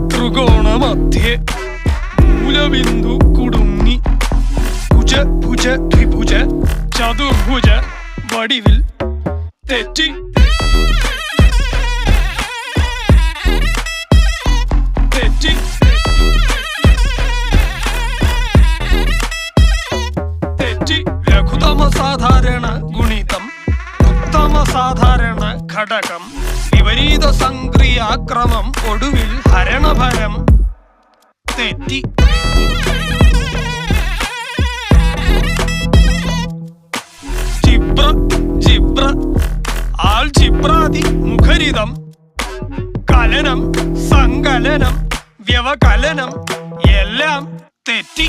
ത്രികോണമധ്യേ മൂലബിന്ദു കുടുങ്ങി ഭുജ ഭുജ ദ്വിഭുജ ചതുർഭുജ വടിവിൽ തെറ്റി തെറ്റി തെറ്റി ലഘുതമ സാധാരണ ഗുണിതം ഉത്തമ സാധാരണ ഘടകം വിപരീത സംക്രിയാക്രമം ഒടുവിൽ ഹരണഭരം തെറ്റി ജിബ്ര ജിബ്ര ആൾജിബ്രാദി മുഖരിതം കലനം സങ്കലനം വ്യവകലനം എല്ലാം തെറ്റി